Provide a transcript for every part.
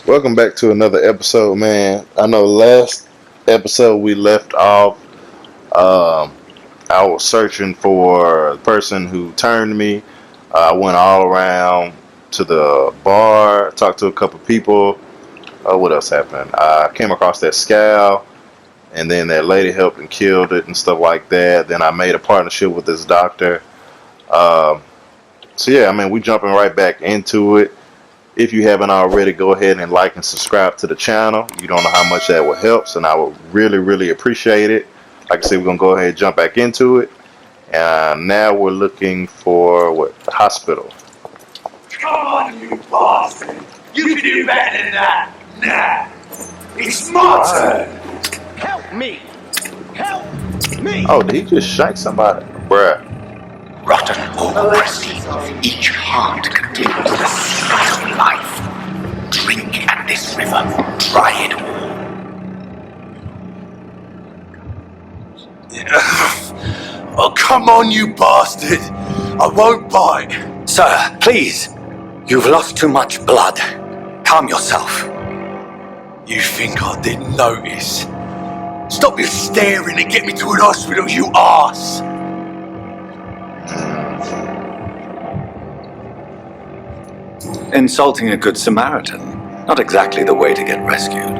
Welcome back to another episode, man. I know last episode we left off. Um, I was searching for the person who turned me. I went all around to the bar, talked to a couple people. What else happened? I came across that scow, and then that lady helped and killed it and stuff like that. Then I made a partnership with this doctor. Um, so yeah, I mean, we jumping right back into it. If you haven't already, go ahead and like and subscribe to the channel. You don't know how much that would help, and I would really appreciate it. Like I said, we're going to go ahead and jump back into it. And now we're looking for, the hospital. Come on, you bastard! You can do better than that! Nah! It's my turn! Help me! Help me! Oh, did he just shank somebody? Bruh. Rotten overcrusty, each heart contains the secret of life. Drink at this river, try it all. Oh, come on, you bastard! I won't bite! Sir, please. You've lost too much blood. Calm yourself. You think I didn't notice? Stop your staring and get me to an hospital, you arse! Insulting a good Samaritan. Not exactly the way to get rescued.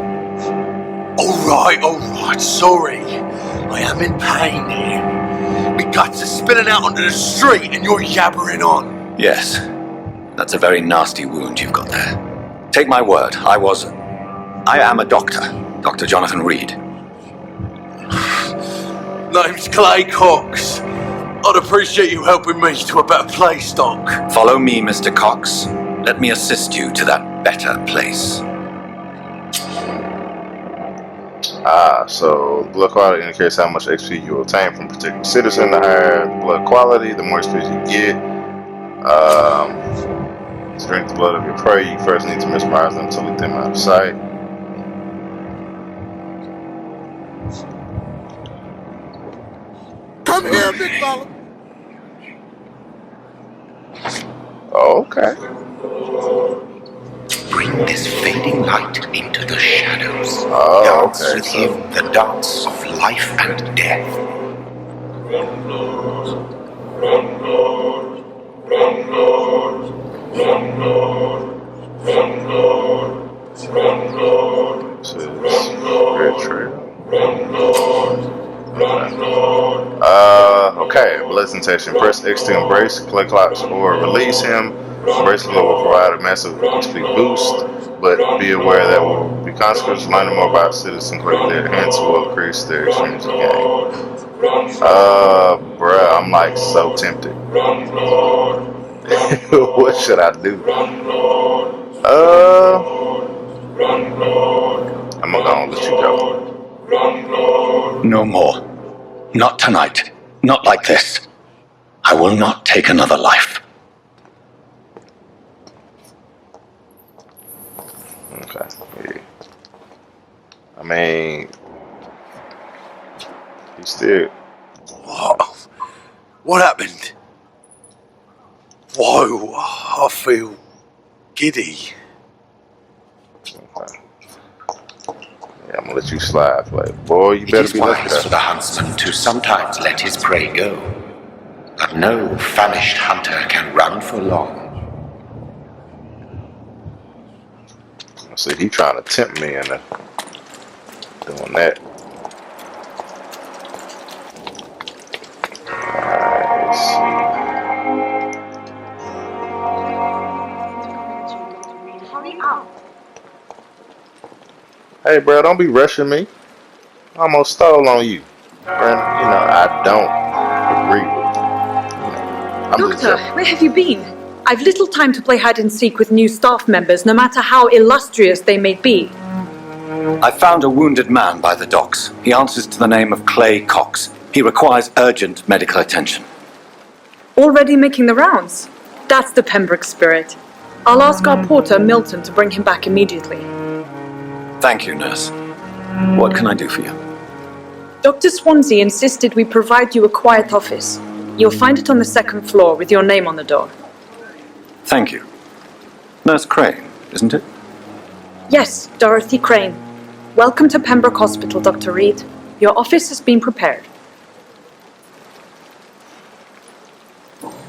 Alright, sorry. I am in pain here. My guts are spilling out onto the street and you're yabbering on. Yes. That's a very nasty wound you've got there. Take my word, I am a doctor. Dr. Jonathan Reed. Name's Clay Cox. I'd appreciate you helping me to a better place, Doc. Follow me, Mr. Cox. Let me assist you to that better place. So blood quality indicates how much XP you obtain from a particular citizen. The higher blood quality, the more XP you get. To drink the blood of your prey, you first need to mesmerize them to lead them out of sight. Come here, big fella. Okay. Bring this fading light into the shadows. Oh, Dance okay, with so- him the dance of life and death. This is Red Trail. Okay, blessing session. Press X to embrace, Clay Clocks, or release him. Embrace will provide a massive XP boost, but be aware that will be consequences. Learning more about citizen quickly, their hands will increase their experience of the game. Bruh, I'm like so tempted. What should I do? I'm gonna let you go. No more. Not tonight. Not like this. I will not take another life. Okay. Yeah. I mean, he's still. What happened? Whoa, I feel giddy. Okay. Yeah, I'm gonna let you slide, play. Boy, you It better is be lucky. wise for the huntsman to sometimes let his prey go, but no famished hunter can run for long. See, he trying to tempt me into doing that. Alright, let's see. Hurry up. Hey, bro, don't be rushing me. I almost stole on you. And, I don't agree with you. I'm just Doctor, where have you been? I've little time to play hide and seek with new staff members, no matter how illustrious they may be. I found a wounded man by the docks. He answers to the name of Clay Cox. He requires urgent medical attention. Already making the rounds? That's the Pembroke spirit. I'll ask our porter, Milton, to bring him back immediately. Thank you, nurse. What can I do for you? Dr. Swansea insisted we provide you a quiet office. You'll find it on the second floor with your name on the door. Thank you. Nurse Crane, isn't it? Yes, Dorothy Crane. Welcome to Pembroke Hospital, Dr. Reed. Your office has been prepared.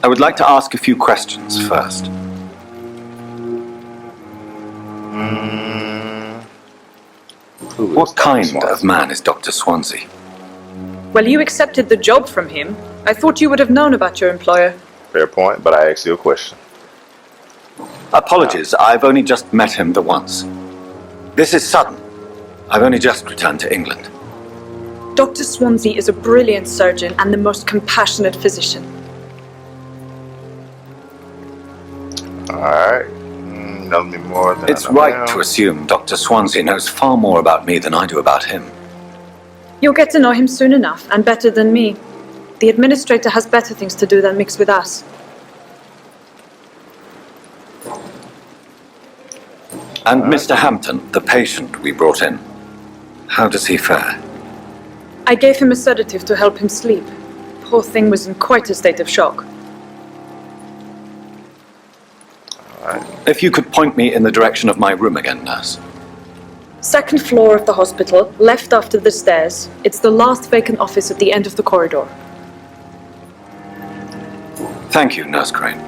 I would like to ask a few questions first. What kind of man is Dr. Swansea? Well, you accepted the job from him. I thought you would have known about your employer. Fair point, but I asked you a question. Apologies, I've only just met him the once. This is sudden. I've only just returned to England. Dr. Swansea is a brilliant surgeon and the most compassionate physician. Alright. Knows me more than It's right to assume Dr. Swansea knows far more about me than I do about him. You'll get to know him soon enough, and better than me. The administrator has better things to do than mix with us. And Mr. Hampton, the patient we brought in, how does he fare? I gave him a sedative to help him sleep. Poor thing was in quite a state of shock. If you could point me in the direction of my room again, nurse. Second floor of the hospital, left after the stairs. It's the last vacant office at the end of the corridor. Thank you, Nurse Crane.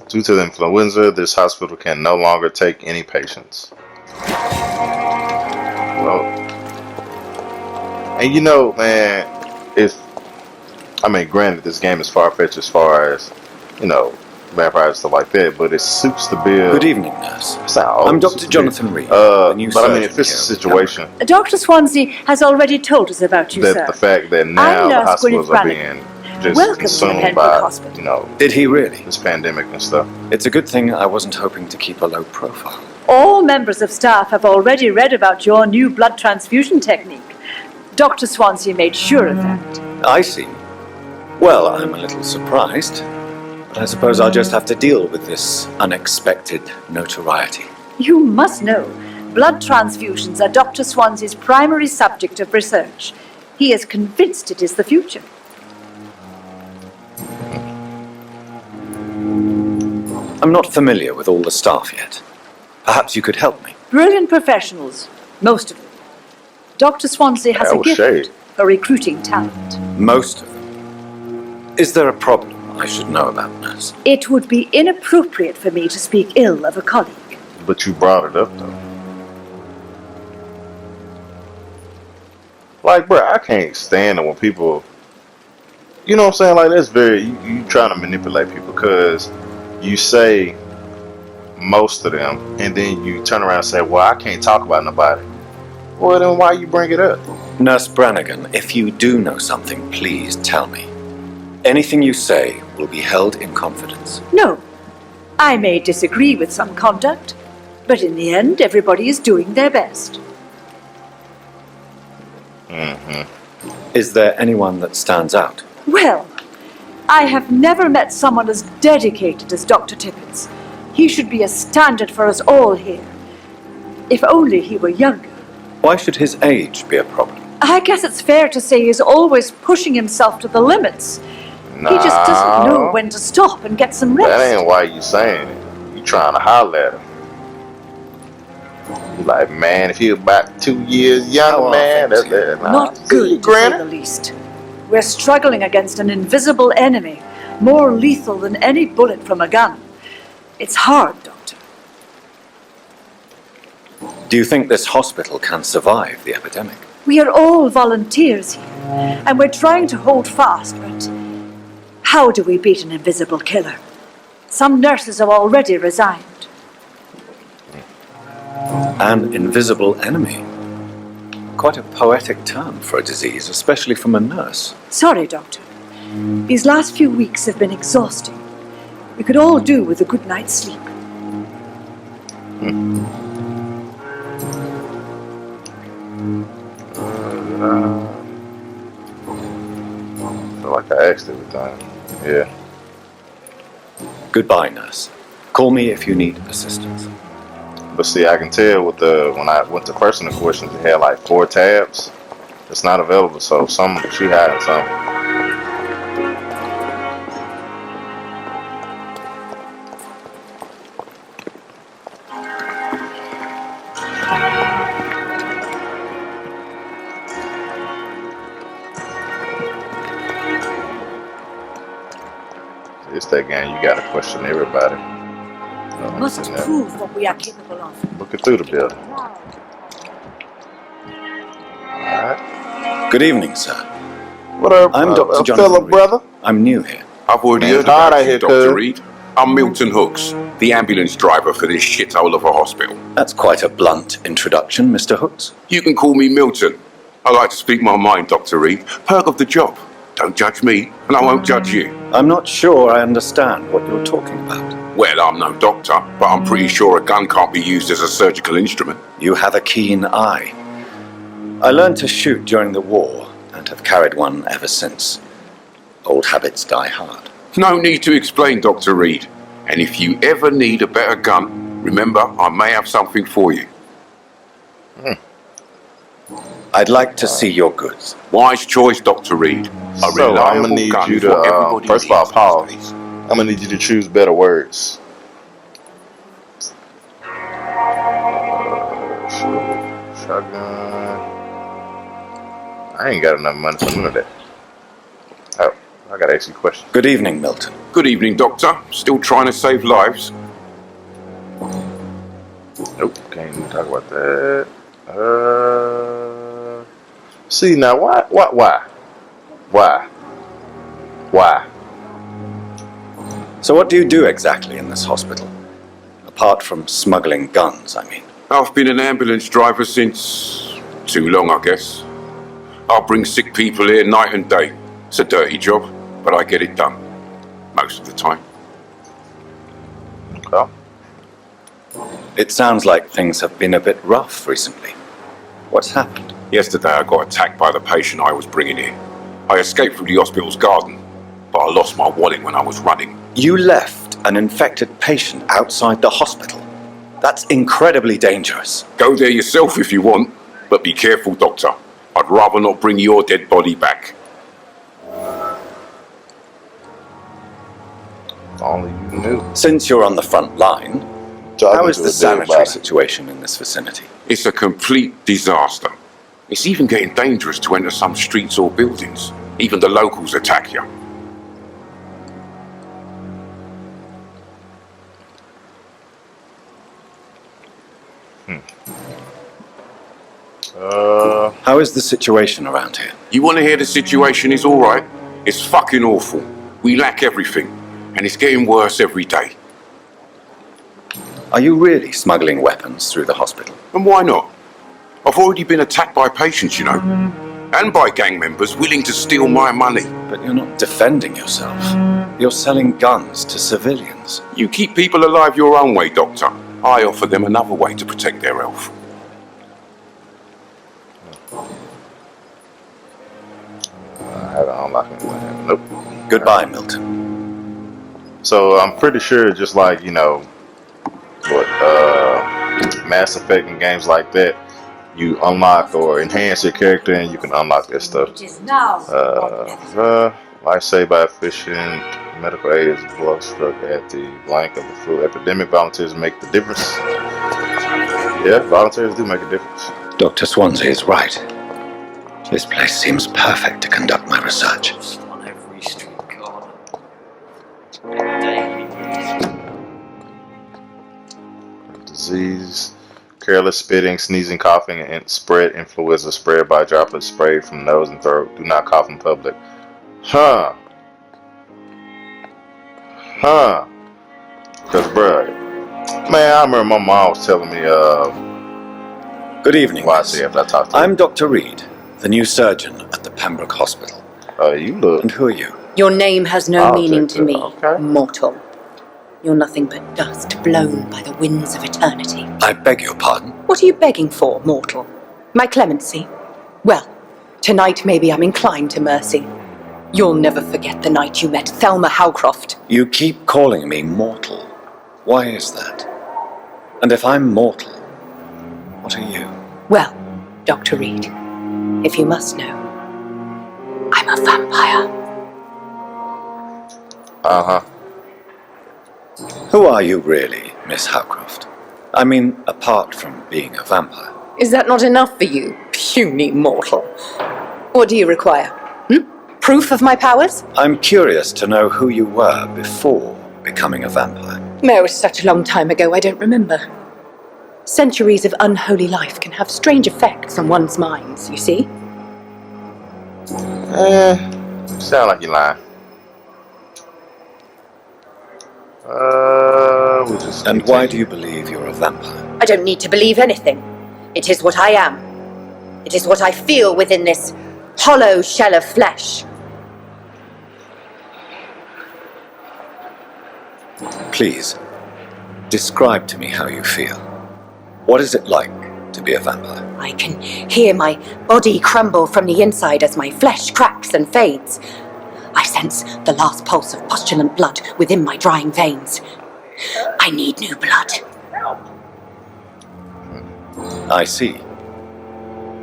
Due to the influenza, this hospital can no longer take any patients. Well, and you know, man, granted, this game is far-fetched as far as, vampires and stuff like that, but it suits the bill. Good evening, nurse. I'm I'm Dr. Jonathan Reed, the new but surgeon if it's a here. situation Dr. Swansea has already told us about you, that sir. the fact that now I'm the Nurse hospitals Gwyneth are being just Welcome to consumed Pembroke by, Hospital. Did he really? this pandemic and stuff. It's a good thing I wasn't hoping to keep a low profile. All members of staff have already read about your new blood transfusion technique. Dr. Swansea made sure of that. I see. Well, I'm a little surprised, but I suppose I'll just have to deal with this unexpected notoriety. You must know, blood transfusions are Dr. Swansea's primary subject of research. He is convinced it is the future. I'm not familiar with all the staff yet. Perhaps you could help me. Brilliant professionals, most of them. Dr. Swansea has a gift for recruiting talent. Most of them. Is there a problem I should know about, nurse? It would be inappropriate for me to speak ill of a colleague. But you brought it up, though. Like, bro, I can't stand it when people, you know what I'm saying? Like, that's you trying to manipulate people because you say most of them, and then you turn around and say, well, I can't talk about nobody. Well, then why you bring it up? Nurse Brannigan, if you do know something, please tell me. Anything you say will be held in confidence. No, I may disagree with some conduct, but in the end, everybody is doing their best. Is there anyone that stands out? Well, I have never met someone as dedicated as Dr. Tippins. He should be a standard for us all here. If only he were younger. Why should his age be a problem? I guess it's fair to say he's always pushing himself to the limits. He just doesn't know when to stop and get some rest. That ain't why you saying it. You trying to holler at him. You like, man, if he about 2 years younger, man, that's that. Not good, to say the least. We're struggling against an invisible enemy, more lethal than any bullet from a gun. It's hard, Doctor. Do you think this hospital can survive the epidemic? We are all volunteers here, and we're trying to hold fast, but how do we beat an invisible killer? Some nurses have already resigned. An invisible enemy. Quite a poetic term for a disease, especially from a nurse. Sorry, Doctor. These last few weeks have been exhausting. We could all do with a good night's sleep. I feel like I asked everything. Yeah. Goodbye, nurse. Call me if you need assistance. But see, I can tell with when I went to personal questions, it had like 4 tabs. It's not available, so she had something. It's that game. You gotta question everybody. Must prove what we are capable of. Looking through the building. Alright. Good evening, sir. What up, I'm Dr. Jonathan Philip, Reed. brother? I'm new here. I've already Man, heard it's hard about out you, here, Dr. cuz. Reed. I'm Milton Hooks, the ambulance driver for this shithole of a hospital. That's quite a blunt introduction, Mr. Hooks. You can call me Milton. I like to speak my mind, Dr. Reed. Perk of the job. Don't judge me, and I won't judge you. I'm not sure I understand what you're talking about. Well, I'm no doctor, but I'm pretty sure a gun can't be used as a surgical instrument. You have a keen eye. I learned to shoot during the war and have carried one ever since. Old habits die hard. No need to explain, Dr. Reed. And if you ever need a better gun, remember, I may have something for you. I'd like to see your goods. Wise choice, Dr. Reed. A So I'm reliable gonna need gun you is what to everybody first of all needs pause. these days. I'm gonna need you to choose better words. Shotgun. I ain't got enough money for none of that. Oh, I gotta ask you a question. Good evening, Milton. Good evening, Doctor. Still trying to save lives? Nope, can't even talk about that. See now, why? So what do you do exactly in this hospital? Apart from smuggling guns, I mean. I've been an ambulance driver since too long, I guess. I bring sick people here night and day. It's a dirty job, but I get it done. Most of the time. Okay. It sounds like things have been a bit rough recently. What's happened? Yesterday I got attacked by the patient I was bringing in. I escaped through the hospital's garden, but I lost my wallet when I was running. You left an infected patient outside the hospital. That's incredibly dangerous. Go there yourself if you want, but be careful, Doctor. I'd rather not bring your dead body back. If only you knew. Since you're on the front line, Talking how is to the a dead sanitary body. situation in this vicinity? It's a complete disaster. It's even getting dangerous to enter some streets or buildings. Even the locals attack you. How is the situation around here? You want to hear the situation is all right? It's fucking awful. We lack everything, and it's getting worse every day. Are you really smuggling weapons through the hospital? And why not? I've already been attacked by patients, you know, and by gang members willing to steal my money. But you're not defending yourself. You're selling guns to civilians. You keep people alive your own way, Doctor. I offer them another way to protect their health. I haven't unlocked anything. Nope. Goodbye, Milton. So I'm pretty sure, just like what Mass Effect and games like that, you unlock or enhance your character, and you can unlock that stuff. It is now. Life saved by efficient medical aid is blood struck at the blank of the flu epidemic. Volunteers make the difference. Yeah, volunteers do make a difference. Dr. Swansea is right. This place seems perfect to conduct my research. On every street corner. Disease, careless spitting, sneezing, coughing, and spread influenza spread by droplets sprayed from nose and throat. Do not cough in public. Huh. Cause bruh, man, I remember my mom was telling me Good evening, why I miss. see after I talked to her. I'm Dr. Reed, the new surgeon at the Pembroke Hospital. You look. And who are you? Your name has no I'll meaning take to that, me, okay. mortal. You're nothing but dust blown by the winds of eternity. I beg your pardon. What are you begging for, mortal? My clemency? Well, tonight maybe I'm inclined to mercy. You'll never forget the night you met Thelma Howcroft. You keep calling me mortal. Why is that? And if I'm mortal, what are you? Well, Dr. Reed, if you must know, I'm a vampire. Uh-huh. Who are you really, Miss Howcroft? I mean, apart from being a vampire. Is that not enough for you, puny mortal? What do you require? Proof of my powers? I'm curious to know who you were before becoming a vampire. No, it was such a long time ago, I don't remember. Centuries of unholy life can have strange effects on one's minds, you see? Sound like you're lying. We'll just And why continue. do you believe you're a vampire? I don't need to believe anything. It is what I am. It is what I feel within this hollow shell of flesh. Please, describe to me how you feel. What is it like to be a vampire? I can hear my body crumble from the inside as my flesh cracks and fades. I sense the last pulse of postulant blood within my drying veins. I need new blood. I see.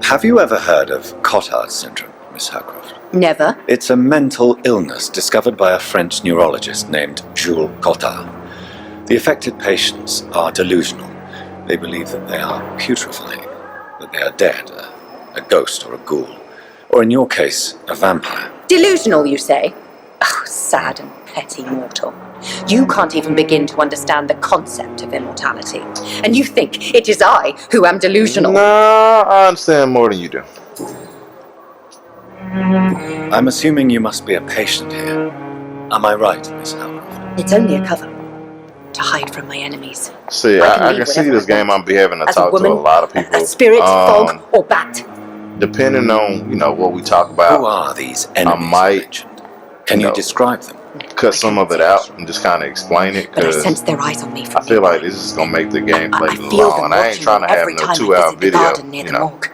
Have you ever heard of Cotard syndrome, Miss Howcroft? Never. It's a mental illness discovered by a French neurologist named Jules Cotard. The affected patients are delusional. They believe that they are putrefying, that they are dead, a ghost or a ghoul, or in your case, a vampire. Delusional, you say? Oh, sad and petty mortal. You can't even begin to understand the concept of immortality. And you think it is I who am delusional? No, I understand more than you do. I'm assuming you must be a patient here. Am I right, Miss Howcroft? It's only a cover. To hide from my enemies. See, I can see this game. I'll be having to As talk a woman, to a lot of people. a spirit, fog, or bat. Depending on what we talk about. Who are these enemies you might, mentioned? Can you describe them? Cut some of it out and just kind of explain it, But I because sense their eyes on me from I feel nearby. like this is gonna make the gameplay I feel long, them and I ain't watching trying me to have every no time I 2-hour visit the video. garden near the morgue.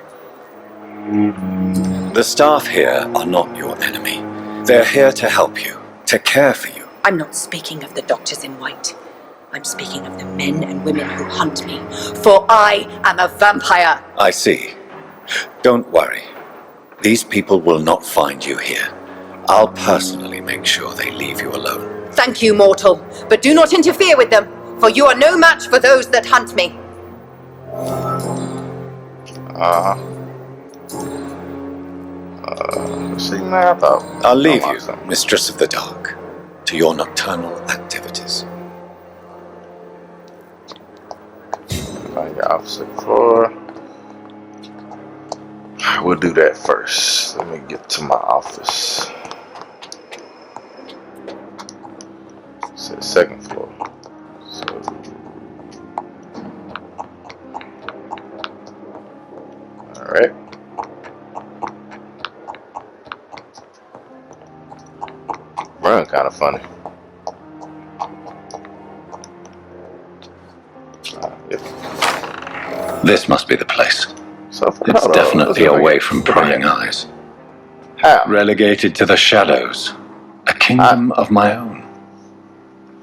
The staff here are not your enemy. They're here to help you, to care for you. I'm not speaking of the doctors in white. I'm speaking of the men and women who hunt me. For I am a vampire. I see. Don't worry. These people will not find you here. I'll personally make sure they leave you alone. Thank you, mortal. But do not interfere with them, for you are no match for those that hunt me. See, now I thought I'll leave I you, something. Mistress of the Dark, to your nocturnal activities. Find your opposite floor. We'll do that first. Let me get to my office. It's the second floor. So, all right. Run kind of funny. This must be the place. So, It's hold on, definitely let's away look from at- prying eyes. How? Relegated to the shadows. A kingdom of my own.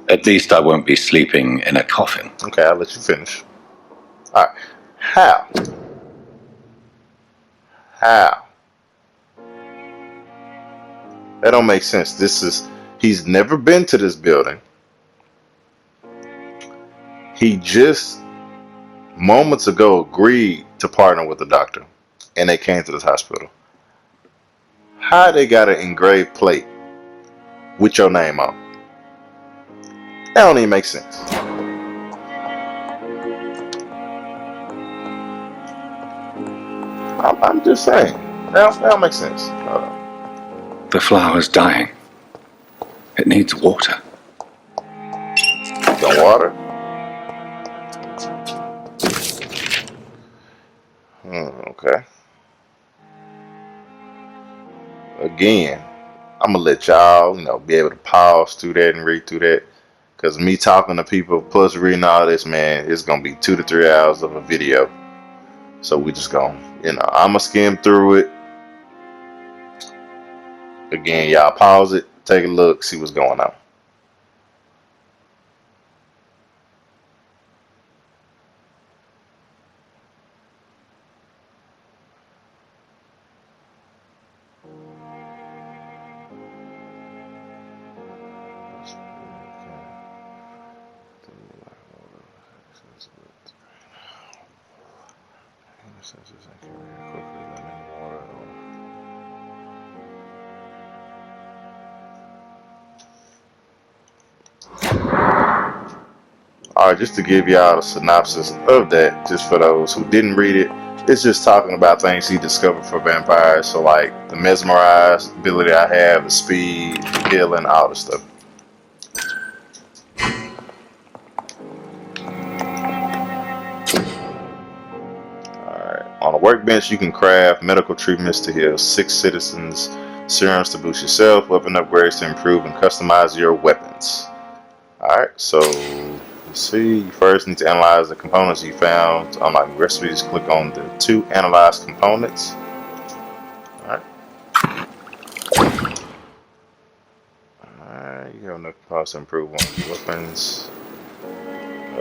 At least I won't be sleeping in a coffin. Okay, I'll let you finish. All right. How? How? That don't make sense. He's never been to this building. He just moments ago agreed to partner with the doctor, and they came to this hospital. How they got an engraved plate with your name on? That don't even make sense. I'm just saying. That don't make sense. Hold on. The flower's dying. It needs water. The water? Okay. Again, I'm gonna let y'all, be able to pause through that and read through that. Cause me talking to people plus reading all this, man, it's gonna be 2 to 3 hours of a video. So we just gonna, I'ma skim through it. Again, y'all pause it, take a look, see what's going on. Alright, just to give y'all a synopsis of that, just for those who didn't read it, it's just talking about things he discovered for vampires. So, like the mesmerize ability I have, the speed, the healing, all the stuff. Alright, on a workbench, you can craft medical treatments to heal 6 citizens, serums to boost yourself, weapon upgrades to improve and customize your weapons. Alright, so let's see. You first need to analyze the components you found. To unlock recipes, click on the 2 analyze components. Alright. Alright, you have enough cost to improve on weapons.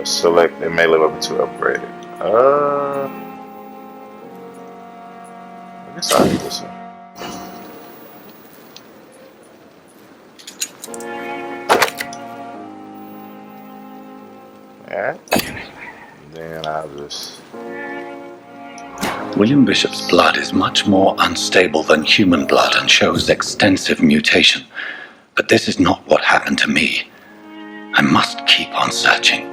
Select, they may live up to upgrade it. I guess I'll do this one. Alright. Then I'll just... William Bishop's blood is much more unstable than human blood and shows extensive mutation. But this is not what happened to me. I must keep on searching.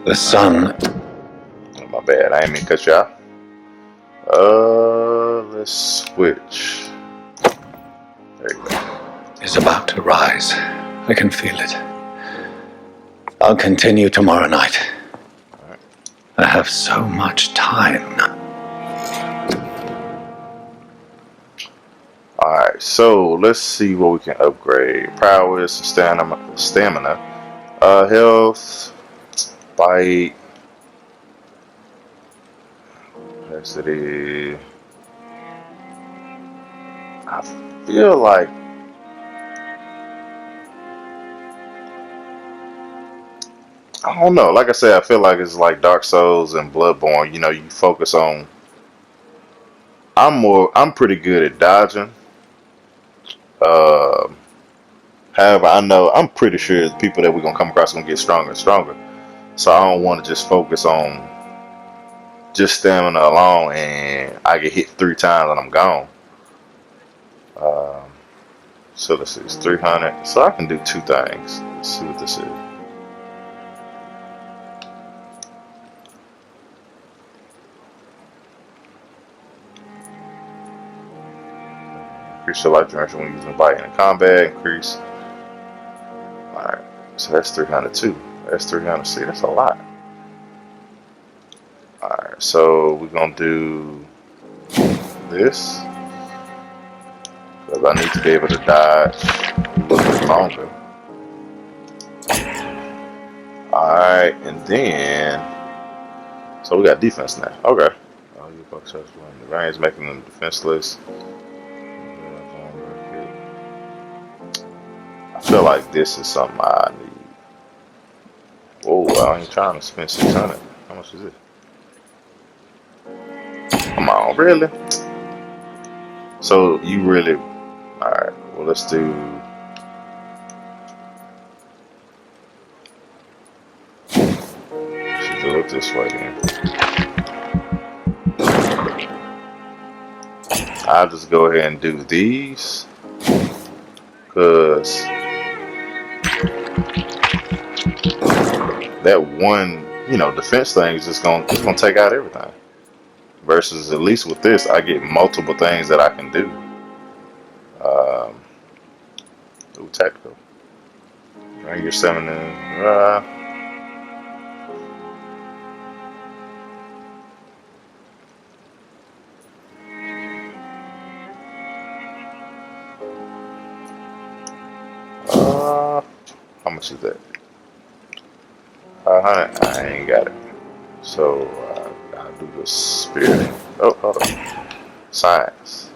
The sun... Oh, my bad, I ain't mean to cut you off. Let's switch. There you go. is about to rise. I can feel it. I'll continue tomorrow night. I have so much time now. Alright, so let's see what we can upgrade. Prowess, stamina, health, fight, capacity. I feel like I don't know. Like I said, I feel like it's like Dark Souls and Bloodborne. You know, you focus on. I'm pretty good at dodging. However, I'm pretty sure the people that we're gonna come across are gonna get stronger and stronger. So I don't want to just focus on just stamina alone, and I get hit 3 times and I'm gone. So let's see, it's 300. So I can do 2 things. Let's see what this is. Increase your life duration when using bite in combat. Increase. Alright, so that's 300 too. That's 300. See, that's a lot. Alright, so we're gonna do this. Because I need to be able to dodge a little bit longer. Alright, and then. So we got defense now. Okay. Oh, you bucks the range, making them defenseless. I feel like this is something I need. Whoa, I ain't trying to spend 600. How much is it? Come on, really? So you really... Alright, well let's do... Let's do it this way then. I'll just go ahead and do these. Because... that one, defense thing is just gonna take out everything. Versus at least with this, I get multiple things that I can do. Ooh, tactical. Bring your stamina. How much is that? 500. I ain't got it. So I'll do the spirit. Oh, hold on. Science.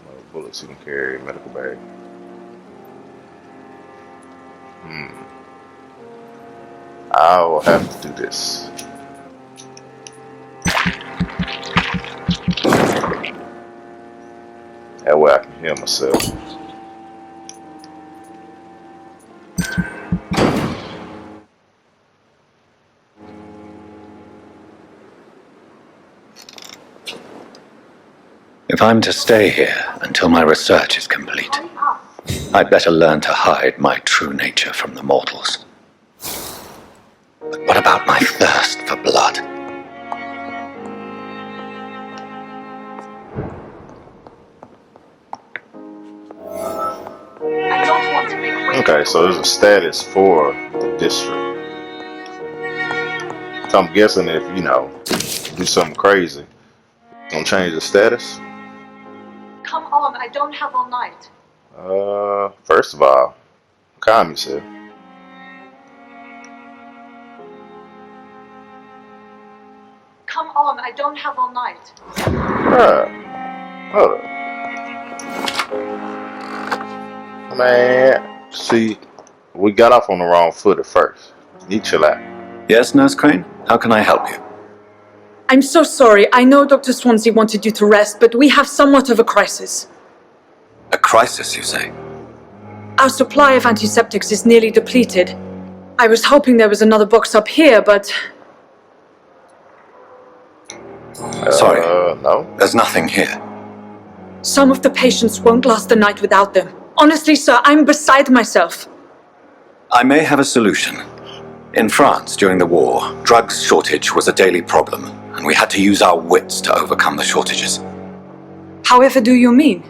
No bullets you can carry. Medical bag. I will have to do this. That way I can heal myself. If I'm to stay here until my research is complete, I'd better learn to hide my true nature from the mortals. But what about my thirst for blood? I don't want to make way. Okay, so there's a status for the district. So I'm guessing if, do something crazy, gonna change the status? Come on, I don't have all night. First of all, calm yourself. Come on, I don't have all night. Bruh, hold up. Man, see, we got off on the wrong foot at first. You chill out. Yes, Nurse Crane? How can I help you? I'm so sorry. I know Dr. Swansea wanted you to rest, but we have somewhat of a crisis. A crisis, you say? Our supply of antiseptics is nearly depleted. I was hoping there was another box up here, but... Sorry. No. There's nothing here. Some of the patients won't last the night without them. Honestly, sir, I'm beside myself. I may have a solution. In France, during the war, drugs shortage was a daily problem, and we had to use our wits to overcome the shortages. However do you mean?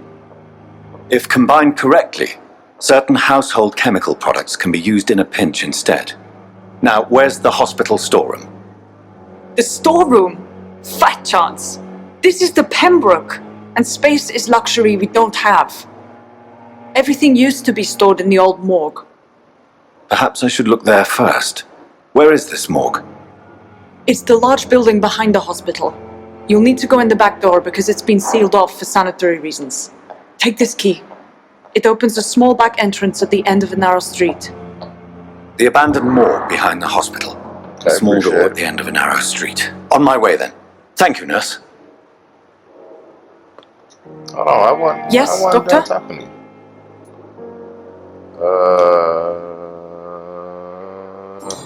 If combined correctly, certain household chemical products can be used in a pinch instead. Now, where's the hospital storeroom? The storeroom? Fat chance. This is the Pembroke, and space is luxury we don't have. Everything used to be stored in the old morgue. Perhaps I should look there first. Where is this morgue? It's the large building behind the hospital. You'll need to go in the back door because it's been sealed off for sanitary reasons. Take this key. It opens a small back entrance at the end of a narrow street. The abandoned morgue behind the hospital. A small door at the end of a narrow street. On my way then. Thank you, nurse. Hold on, I wasn't Doctor? done talking to you.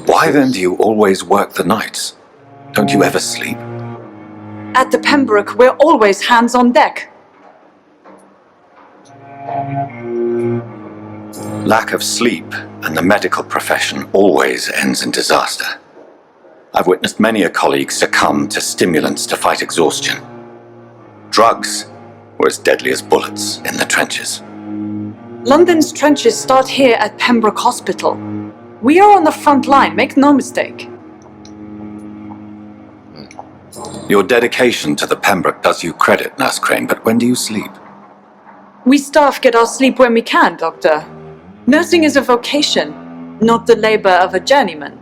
Why then do you always work the nights? Don't you ever sleep? At the Pembroke, we're always hands on deck. Lack of sleep and the medical profession always ends in disaster. I've witnessed many a colleague succumb to stimulants to fight exhaustion. Drugs were as deadly as bullets in the trenches. London's trenches start here at Pembroke Hospital. We are on the front line, make no mistake. Your dedication to the Pembroke does you credit, Nurse Crane, but when do you sleep? We staff get our sleep when we can, Doctor. Nursing is a vocation, not the labor of a journeyman.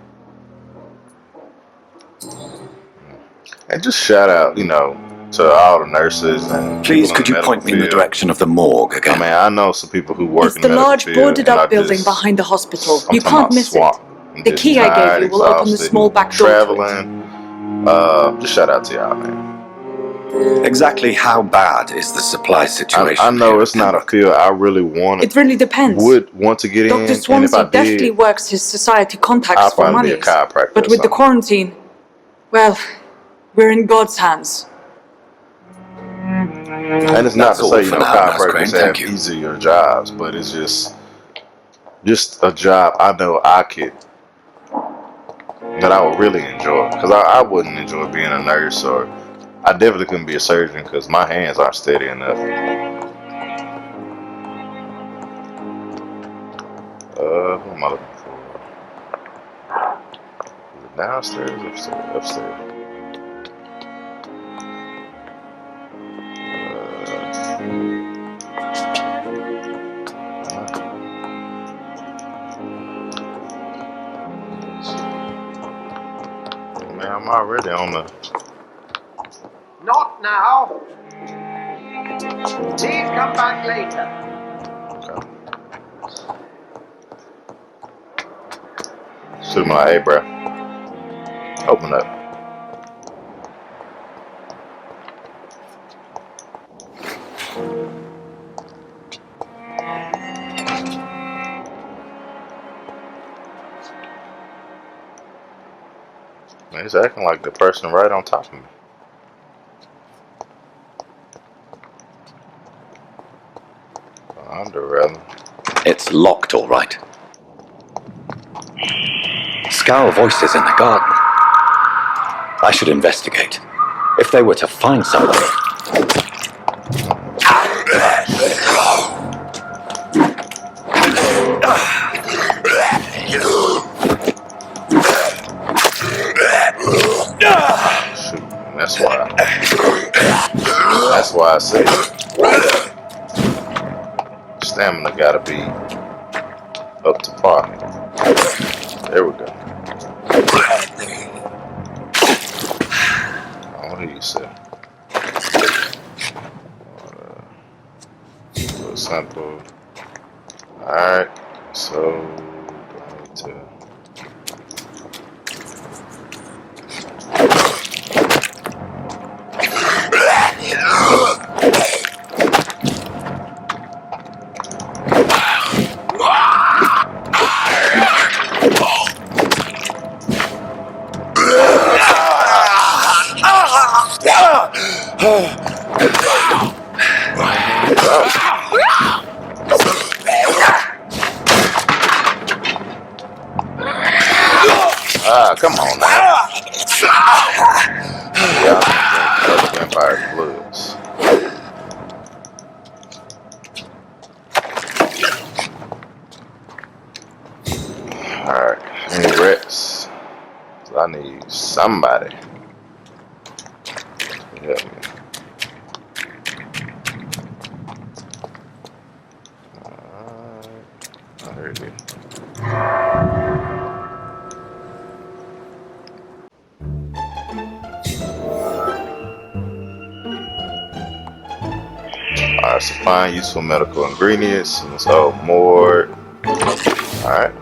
And just shout out, to all the nurses and Please, people could in you the point me in the medical field. direction of the morgue again? I mean, I know some people who work It's in the the medical large field, boarded and up I building just- behind the hospital. I'm You talking can't about miss swamp. it. I'm The just key I tired, gave you will open the exhausted, small back door to it. traveling. Just shout out to y'all, man. Exactly how bad is the supply situation? I know here it's at not a Pembroke? field I really wanted. It really depends. Would want to get in, Dr. and if Swansea I deftly did, works his society contacts I'll for probably be a monies. chiropractor But or with the something. quarantine, well, we're in God's hands. and it's not That's to all say for now, Nurse Crane, chiropractors thank have you. easier jobs, but it's just a job I know I could that I would really enjoy, because I wouldn't enjoy being a nurse, or I definitely couldn't be a surgeon because my hands aren't steady enough. Who am I looking for? Is it downstairs or upstairs? Upstairs. Man, I'm already on the. Not now. Please come back later. Okay. Shoot my hey, bro. Open up. Man, he's acting like the person right on top of me. Under rather. It's locked, all right. Scowl voices in the garden. I should investigate. If they were to find somebody... Shoot, that's why I say stamina gotta be up to par. There we go. What do you say? Sample. Alright, so I need to come on now. Yeah, I'm drinking vampire bloods. Alright, I need rest. So I need somebody to help me. I heard it. Alright, so find useful medical ingredients. And so more. Alright.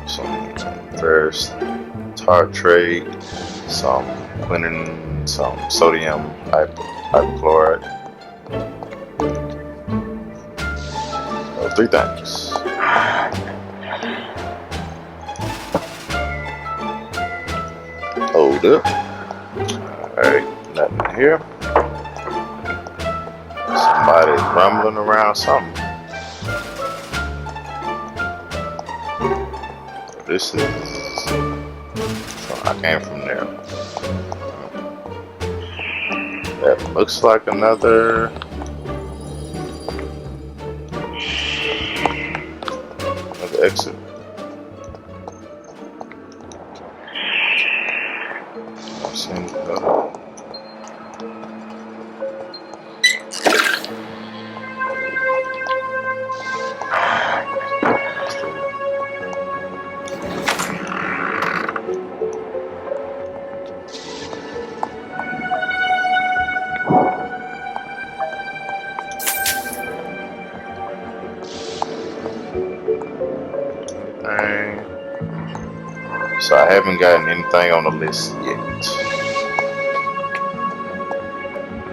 Some first tartrate, some quinine, some sodium hypochlorite. Oh, 3 things. Hold up. Alright, nothing here. Somebody's rumbling around something. This is... So I came from there. That looks like another exit. So I haven't gotten anything on the list yet.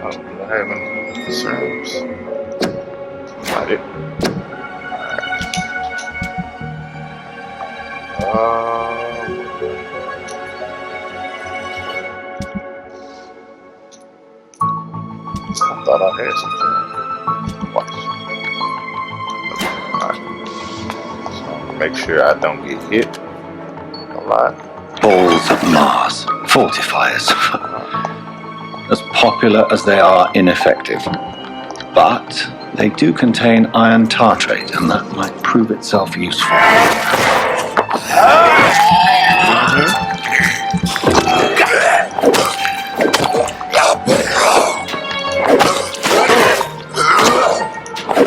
Oh, do I have any concerns? Not it. I thought I had something. Watch. Alright. So make sure I don't get hit. Balls of Mars, fortifiers. As popular as they are ineffective. But they do contain iron tartrate, and that might prove itself useful.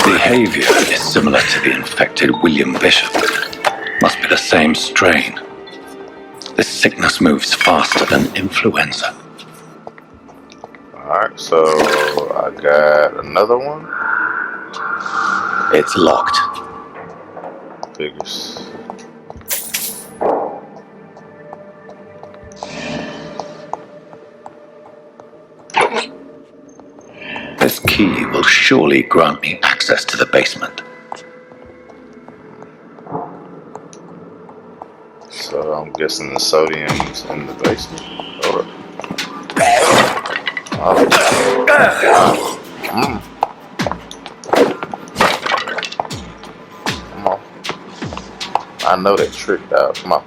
Behavior is similar to the infected William Bishop. Must be the same strain. This sickness moves faster than influenza. Alright, so I got another one. It's locked. Figures. This key will surely grant me access to the basement. So I'm guessing the sodium's in the basement. Hold up. Come on. I know they tricked out. Come on.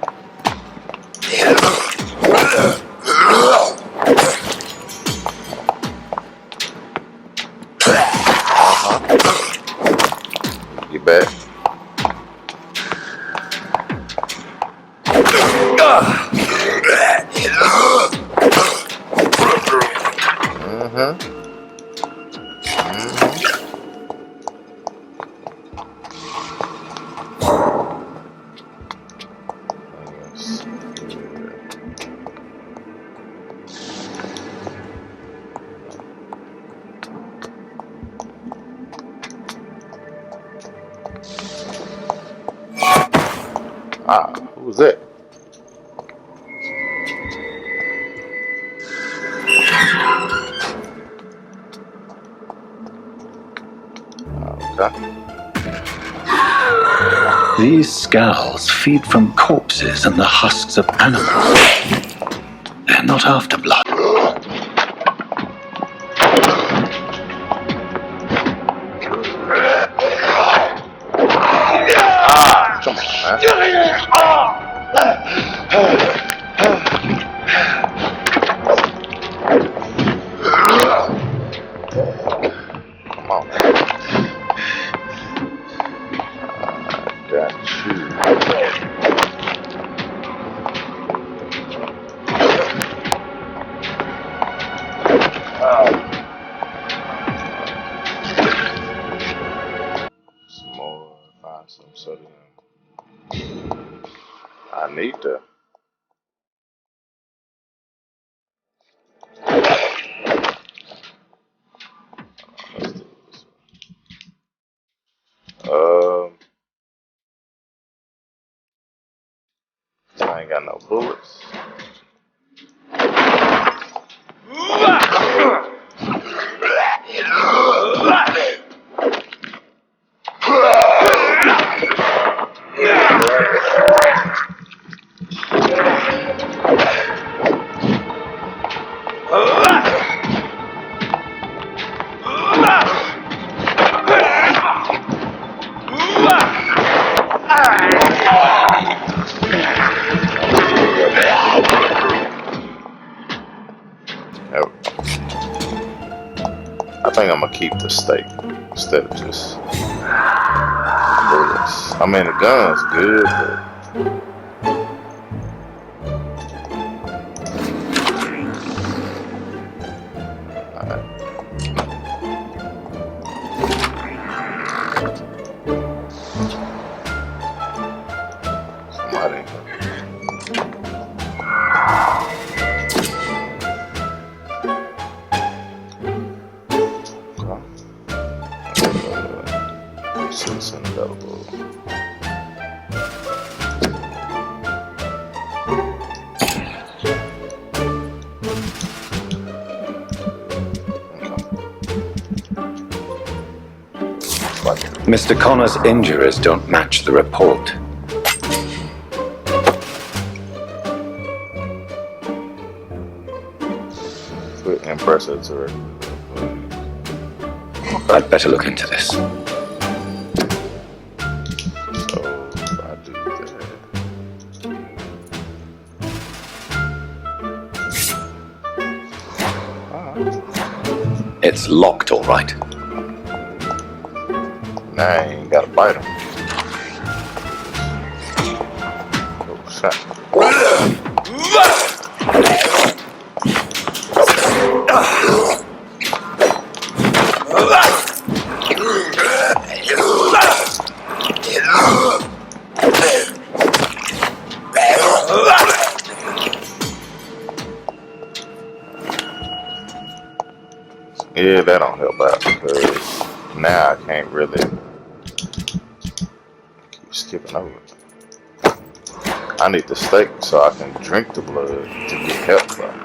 Get back. Who was that? Okay. These scowls feed from corpses and the husks of animals. They're not after blood. Come on, Come on. Got you. Some more. Find some sodium. I need to. Let's do this one. I ain't got no bullets. I think I'm gonna keep the steak instead of just bullets. I mean, the gun's good, but somebody. Citizen available. Mr. Connor's injuries don't match the report. Impressive to I'd better look into this. So I do that. It's locked, all right. Nah, I ain't gotta bite him. Oh, shit. Yeah, that don't help out because now I can't really keep skipping over it. I need the steak so I can drink the blood to get help from.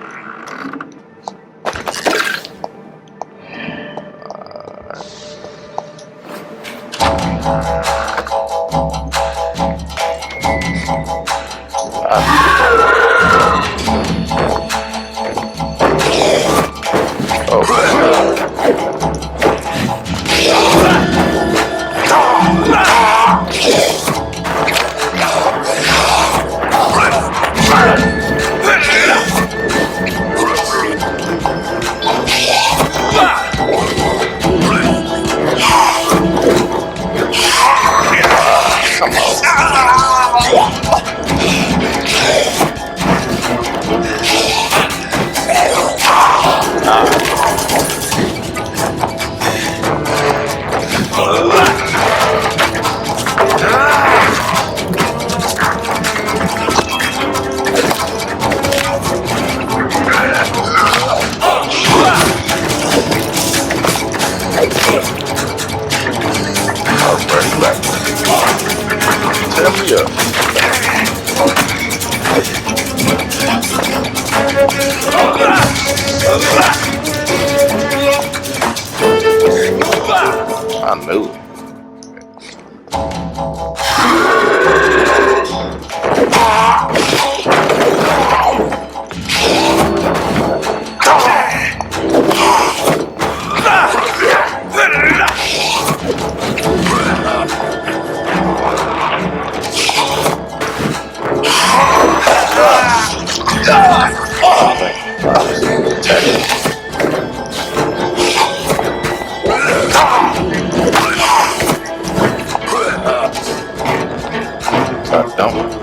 I knew it. Don't.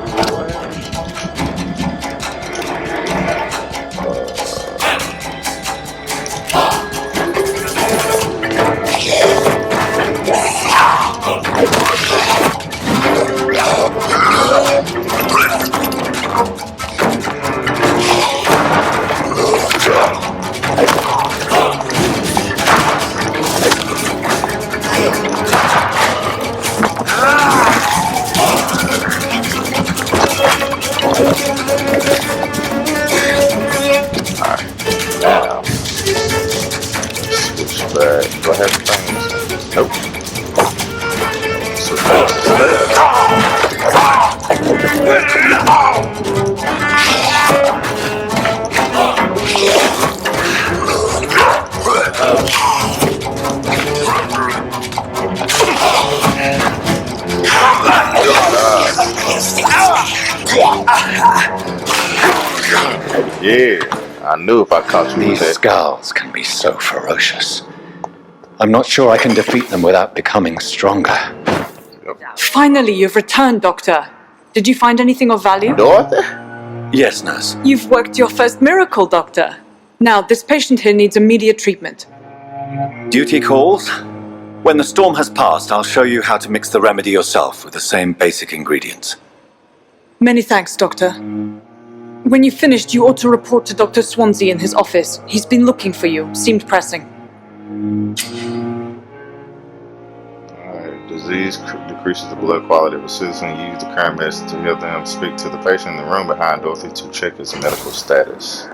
Now, switch back. Do I have things? Nope. Switch back to yeah, I knew if I caught you with These that. scowls can be so ferocious. I'm not sure I can defeat them without becoming stronger. Finally, you've returned, Doctor. Did you find anything of value? Dorothy? Yes, nurse. You've worked your first miracle, Doctor. Now, this patient here needs immediate treatment. Duty calls. When the storm has passed, I'll show you how to mix the remedy yourself with the same basic ingredients. Many thanks, Doctor. When you've finished, you ought to report to Dr. Swansea in his office. He's been looking for you. Seemed pressing. Alright, disease decreases the blood quality of a citizen. Use the current message to help them speak to the patient in the room behind Dorothy to check his medical status.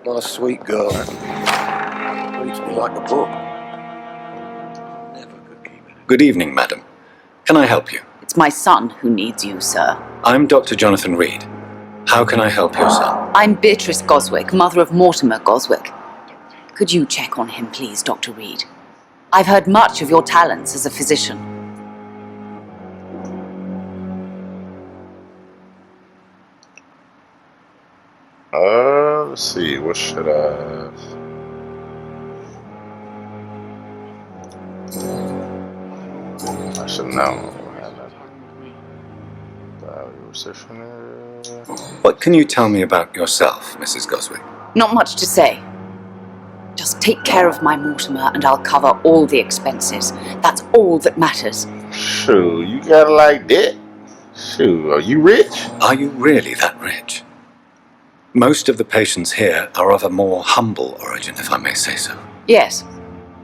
Nice sweet girl. Reads me like a book. Never could keep it. Good evening, madam. Can I help you? It's my son who needs you, sir. I'm Dr. Jonathan Reed. How can I help your son? I'm Beatrice Goswick, mother of Mortimer Goswick. Could you check on him, please, Dr. Reed? I've heard much of your talents as a physician. Let's see, what should I... I should know. What can you tell me about yourself, Mrs. Goswick? Not much to say. Just take care of my Mortimer and I'll cover all the expenses. That's all that matters. Shoo, you got it like that? Shoo, are you rich? Are you really that rich? Most of the patients here are of a more humble origin, if I may say so. Yes,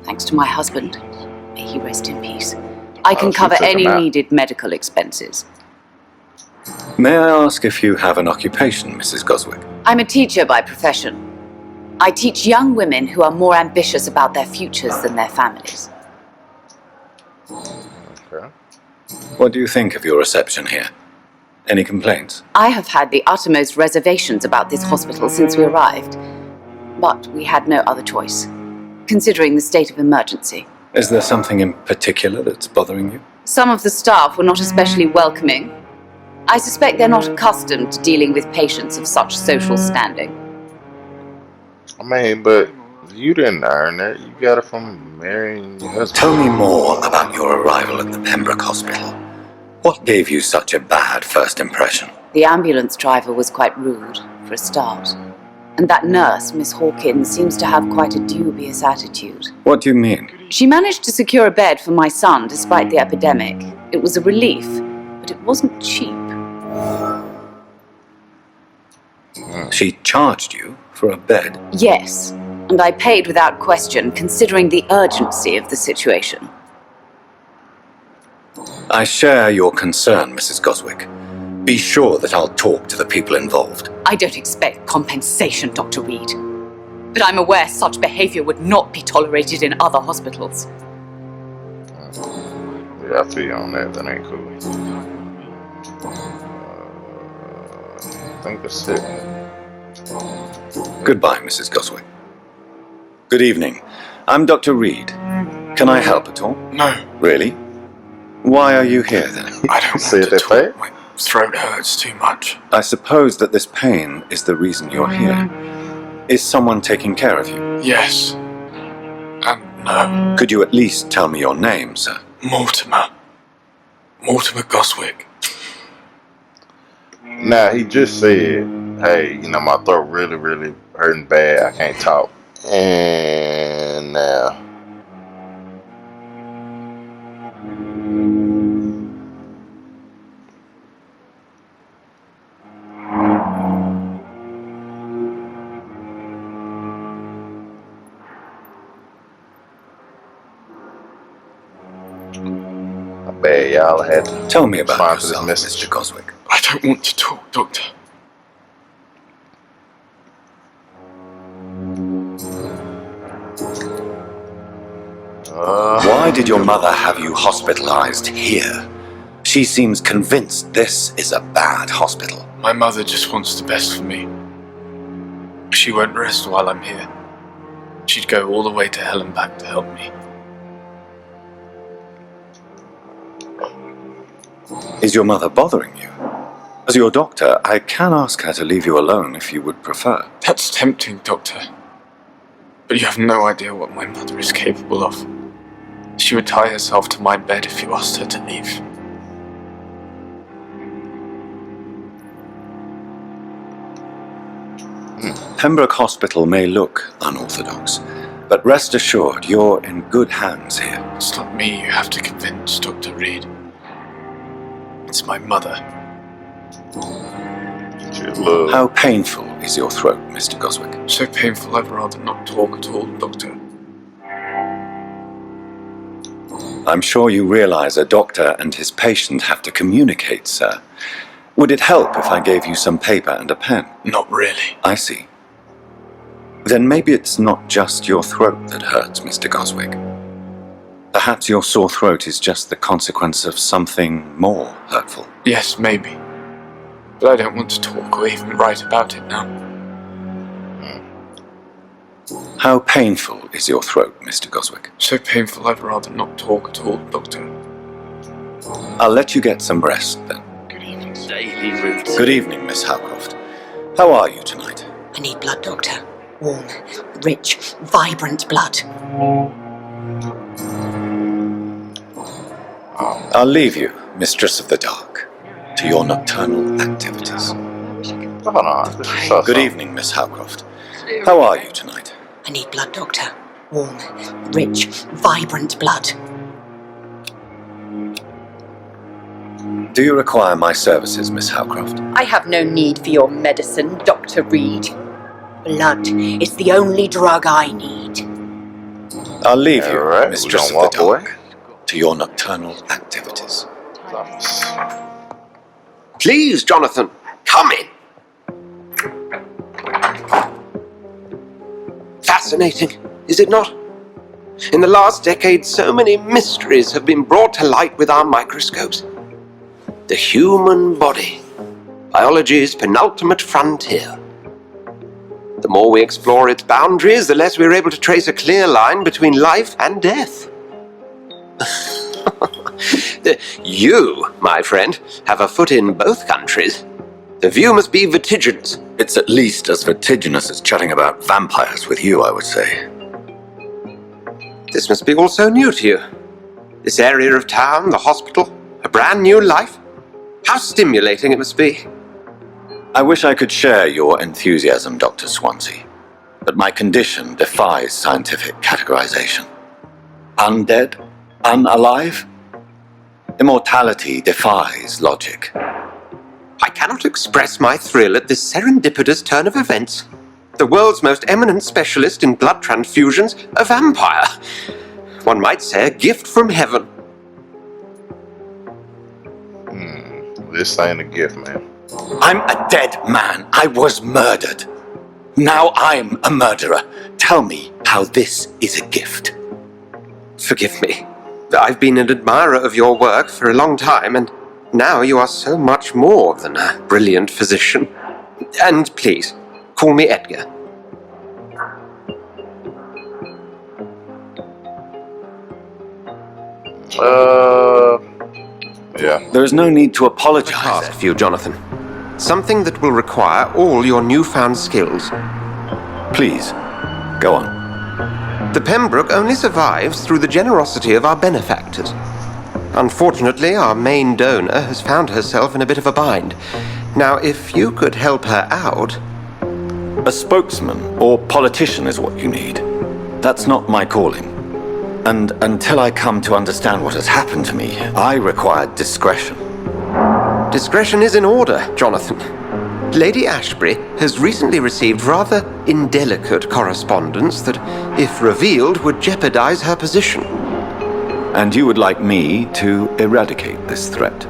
thanks to my husband. May he rest in peace. I can she cover took him any out. needed medical expenses. May I ask if you have an occupation, Mrs. Goswick? I'm a teacher by profession. I teach young women who are more ambitious about their futures than their families. Okay. What do you think of your reception here? Any complaints? I have had the uttermost reservations about this hospital since we arrived, but we had no other choice, considering the state of emergency. Is there something in particular that's bothering you? Some of the staff were not especially welcoming. I suspect they're not accustomed to dealing with patients of such social standing. I mean, but you didn't earn that. You got it from marrying your husband. Tell me more about your arrival at the Pembroke Hospital. What gave you such a bad first impression? The ambulance driver was quite rude, for a start. And that nurse, Miss Hawkins, seems to have quite a dubious attitude. What do you mean? She managed to secure a bed for my son despite the epidemic. It was a relief, but it wasn't cheap. She charged you for a bed? Yes, and I paid without question, considering the urgency of the situation. I share your concern, Mrs. Goswick. Be sure that I'll talk to the people involved. I don't expect compensation, Dr. Reed. But I'm aware such behavior would not be tolerated in other hospitals. Yeah, I feel you on that. That ain't cool. I think that's it. Goodbye, Mrs. Goswick. Good evening. I'm Dr. Reed. Can I help at all? No, Really? Why are you here then? I don't See want it to that way? talk. My throat hurts too much. I suppose that this pain is the reason you're here. Is someone taking care of you? Yes. And no. Could you at least tell me your name, sir? Mortimer. Mortimer Goswick. Now, he just said, hey, you know, my throat really, really hurting bad. I can't talk. And now... bad, y'all. I had to Tell me about respond to yourself, this message. Mr. Goswick. I don't want to talk, Doctor. Why did your mother have you hospitalized here? She seems convinced this is a bad hospital. My mother just wants the best for me. She won't rest while I'm here. She'd go all the way to hell and back to help me. Is your mother bothering you? As your doctor, I can ask her to leave you alone if you would prefer. That's tempting, Doctor. But you have no idea what my mother is capable of. She would tie herself to my bed if you asked her to leave. Pembroke Hospital may look unorthodox, but rest assured you're in good hands here. It's not me you have to convince, Dr. Reed. It's my mother. How painful is your throat, Mr. Goswick? So painful I'd rather not talk at all, Doctor. I'm sure you realize a doctor and his patient have to communicate, sir. Would it help if I gave you some paper and a pen? Not really. I see. Then maybe it's not just your throat that hurts, Mr. Goswick. Perhaps your sore throat is just the consequence of something more hurtful. Yes, maybe. But I don't want to talk or even write about it now. How painful is your throat, Mr. Goswick? So painful I'd rather not talk at all, Doctor. I'll let you get some rest then. Good evening. Daily routine. Good evening, Miss Howcroft. How are you tonight? I need blood, Doctor. Warm, rich, vibrant blood. I'll leave you, Mistress of the Dark, to your nocturnal activities. Hold on. This is so Good evening, Miss Howcroft. How are you tonight? I need blood, Doctor. Warm, rich, vibrant blood. Do you require my services, Miss Howcroft? I have no need for your medicine, Dr. Reed. Blood is the only drug I need. I'll leave you, Alright, Mistress of we the gonna walk Dark, to your nocturnal activities. Please, Jonathan, come in. Fascinating, is it not? In the last decade, so many mysteries have been brought to light with our microscopes. The human body, biology's penultimate frontier. The more we explore its boundaries, the less we're able to trace a clear line between life and death. You, my friend, have a foot in both countries. The view must be vertiginous. It's at least as vertiginous as chatting about vampires with you, I would say. This must be all so new to you. This area of town, the hospital, a brand new life. How stimulating it must be. I wish I could share your enthusiasm, Dr. Swansea, but my condition defies scientific categorization. Undead? Unalive? Immortality defies logic. I cannot express my thrill at this serendipitous turn of events. The world's most eminent specialist in blood transfusions, a vampire. One might say a gift from heaven. this ain't a gift, man. I'm a dead man. I was murdered. Now I'm a murderer. Tell me how this is a gift. Forgive me. I've been an admirer of your work for a long time, and now you are so much more than a brilliant physician. And please, call me Edgar. Yeah. There is no need to apologize. Task for you, Jonathan. Something that will require all your newfound skills. Please, go on. The Pembroke only survives through the generosity of our benefactors. Unfortunately, our main donor has found herself in a bit of a bind. Now, if you could help her out... A spokesman or politician is what you need. That's not my calling. And until I come to understand what has happened to me, I require discretion. Discretion is in order, Jonathan. Lady Ashbury has recently received rather indelicate correspondence that, if revealed, would jeopardize her position. And you would like me to eradicate this threat?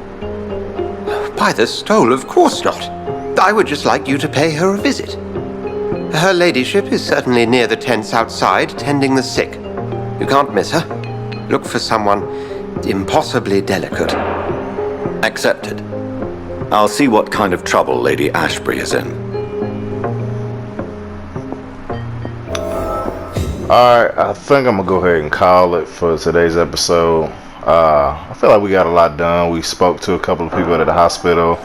By the stole, of course not. I would just like you to pay her a visit. Her ladyship is certainly near the tents outside, tending the sick. You can't miss her. Look for someone impossibly delicate. Accepted. I'll see what kind of trouble Lady Ashbury is in. Alright, I think I'm gonna go ahead and call it for today's episode. I feel like we got a lot done. We spoke to a couple of people at the hospital,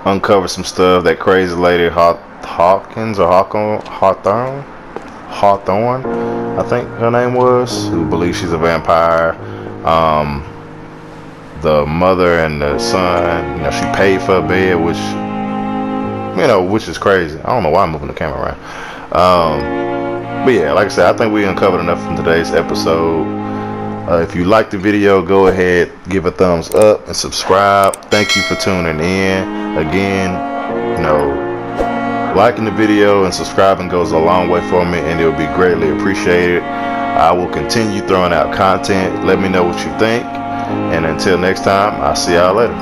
uncovered some stuff. That crazy lady Hawthorne, I think her name was, who believes she's a vampire. The mother and the son, she paid for a bed, which is crazy. I don't know why I'm moving the camera around. But yeah, like I said, I think we uncovered enough from today's episode. If you liked the video, go ahead, give a thumbs up and subscribe. Thank you for tuning in. Again, liking the video and subscribing goes a long way for me, and it will be greatly appreciated. I will continue throwing out content. Let me know what you think. And until next time, I'll see y'all later.